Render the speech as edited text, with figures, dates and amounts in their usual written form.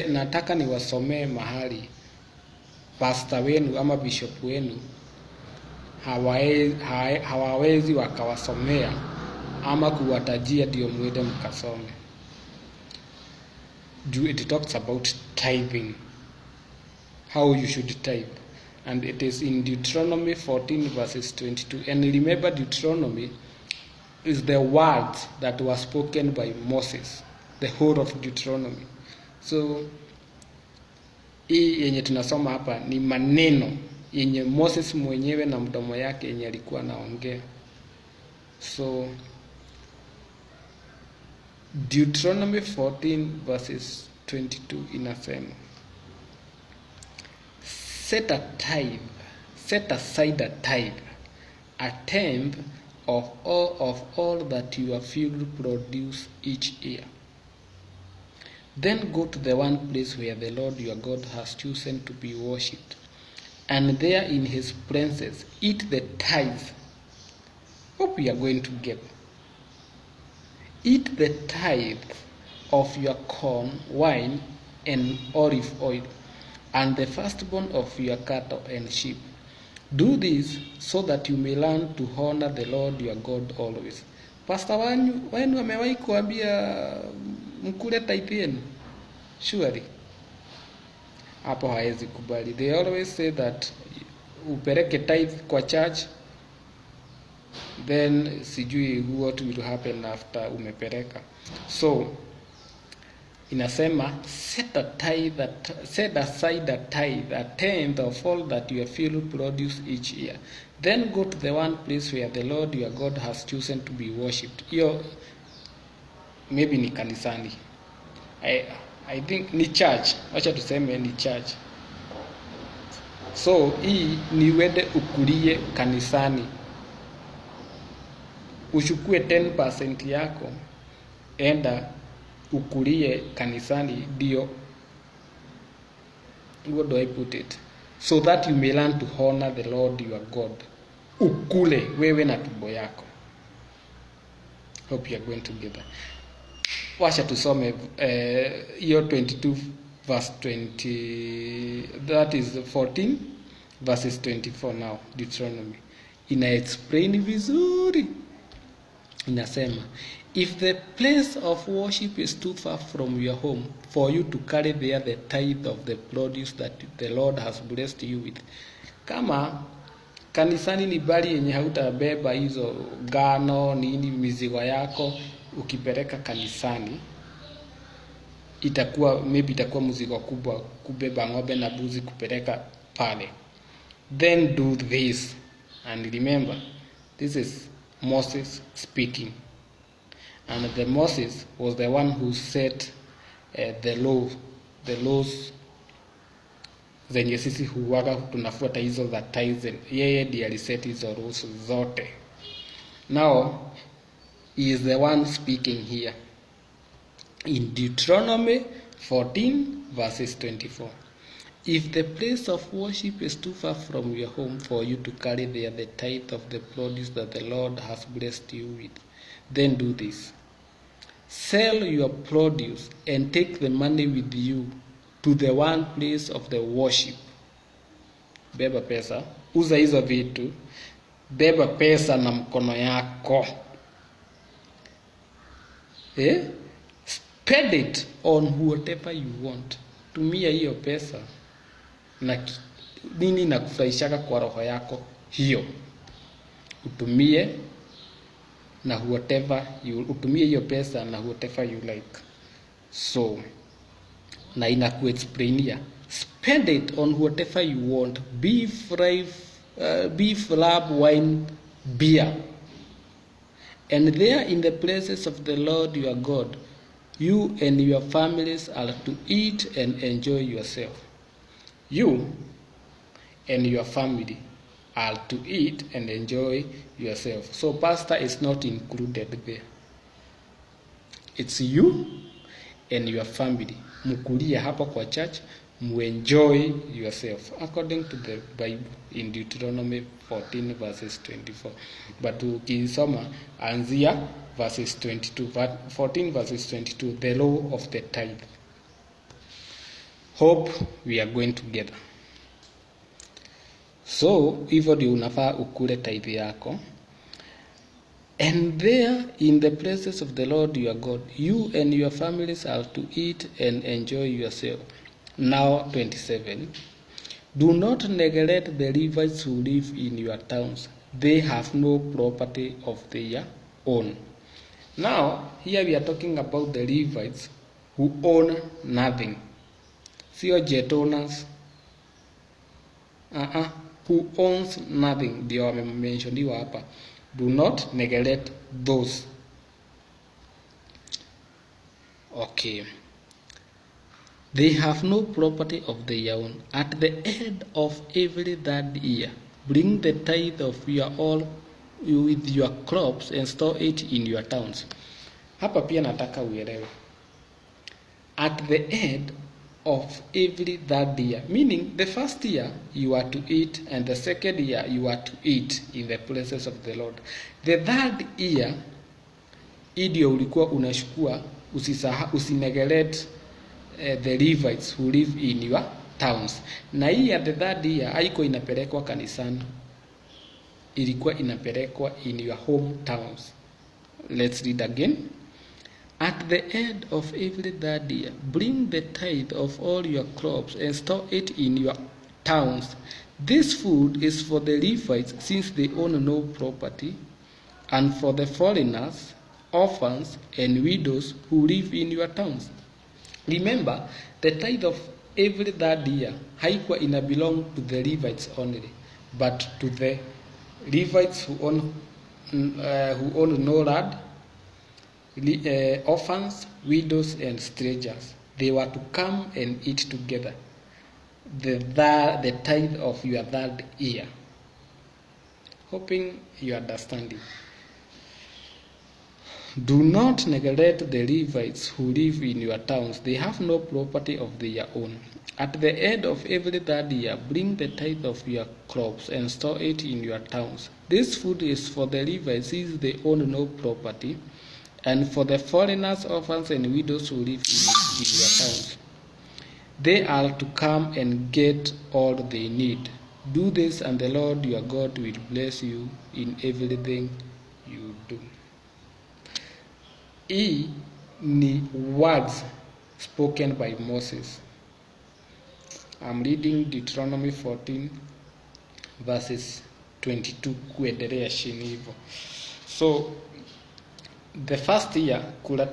Nataka niwasomee mahali pastor wenu ama bishop wenu hawawezi wakawasomea ama kuwatajia ndio mwende mkasome. It talks about tithing, how you should tithe, and it is in Deuteronomy 14 verses 22. And remember, Deuteronomy is the words that were spoken by Moses, the whole of Deuteronomy. So hii yenye tunasoma hapa ni maneno yenye Moses mwenyewe na mdomo yake yenye alikuwa anaongea. So Deuteronomy 14 verses 22 inasema, set aside a tithe, a tenth of all that your field produce each year. Then go to the one place where the Lord your God has chosen to be worshipped, and there in his presence eat the tithe. Hope we are going together. Eat the tithe of your corn, wine, and olive oil, and the firstborn of your cattle and sheep. Do this so that you may learn to honor the Lord your God always. Pastor wenu amewahi kuambia mkule tithe yenu? Surely hapo hawezi kubali. They always say that upeleke tithe kwa church, then sijui what will happen after umepeleka. So inasema set aside a tithe, a tenth of all that your field produce each year. Then go to the one place where the Lord your God has chosen to be worshipped. Hiyo maybe ni kanisani. I think ni church. Wacha tuseme ni church. So hii ni wende ukulie kanisani. Uchukue 10% yako, enda ukulie kanisani, ndio. What do I put it? So that you may learn to honor the Lord your God. Ukule wewe na tumbo yako. Hope you are going together. Washa tusome hiyo 22 verse 20, that is 14 verses 24 now, Deuteronomy. Ina explain vizuri. Inasema, if the place of worship is too far from your home for you to carry there the tithe of the produce that the Lord has blessed you with. Kama kanisani ni bali yenye hautabeba hizo ngano nini mizigo yako ukipeleka kanisani, itakuwa mzigo kubwa kubeba ng'ombe na mbuzi kupeleka pale. Then do this, and remember, this is Moses speaking, and the Moses was the one who set the laws zenye sisi huwaga tunafuata hizo za tithe. Yeye ndiye aliset hizo rules zote. Now he is the one speaking here in Deuteronomy 14 verses 24. If the place of worship is too far from your home for you to carry there the tithe of the produce that the Lord has blessed you with, then do this. Sell your produce and take the money with you to the one place of the worship. Beba pesa, uza hizo vitu, beba pesa na mkono yako. Spend it on whatever you want. Tumia hiyo pesa na nini na kufurahisha kwa roho yako hiyo. Utumie hiyo pesa na whatever you like. So na inakuexplainia, spend it on whatever you want, beef, lamb, wine, beer. And there in the places of the Lord your God, you and your families are to eat and enjoy yourself. You and your family are to eat and enjoy yourself. So pastor is not included there. It's you and your family. Mkulie hapa kwa church, muenjoy yourself according to the Bible in Deuteronomy 14 verses 24. But ukisoma anzia verses 22, 14 verses 22, the law of the tithe. Hope we are going together. So hivyo ndio unafaa ukule tithe yako. And there in the presence of the Lord your God, you and your families are to eat and enjoy yourself. Now 27. Do not neglect the Levites who live in your towns. They have no property of their own. Now, here we are talking about the Levites who own nothing. Sio jet owners. Who owns nothing. Ndio wamementioniwa hapa. Do not neglect those. Okay. They have no property of their own. At the end of every third year, bring the tithe of your all with your crops and store it in your towns. Hapa pia nataka uelewe. At the end of every third year, meaning the first year you are to eat and the second year you are to eat in the places of the Lord. The third year, idio ulikuwa unashukua, usineglect the Levites who live in your towns. Na hii ya the third year haiko inapelekwa kanisani, ilikuwa inapelekwa in your hometowns. Let's read again. At the end of every third year, bring the tithe of all your crops and store it in your towns. This food is for the Levites, since they own no property, and for the foreigners, orphans, and widows who live in your towns. Remember, the tithe of every third year haikuwa ina belong to the Levites only, but to the Levites who own no land, orphans, widows, and strangers. They were to come and eat together the tithe of your third year. Hoping you understand it. Do not neglect the Levites who live in your towns. They have no property of their own. At the end of every third year, bring the tithe of your crops and store it in your towns. This food is for the Levites, since they own no property, and for the foreigners, orphans, and widows who live in your towns. They are to come and get all they need. Do this, and the Lord your God will bless you in everything you do. Hii ni words spoken by Moses. I'm reading Deuteronomy 14 verses 22 kuendelea chini hivyo. So the first year kula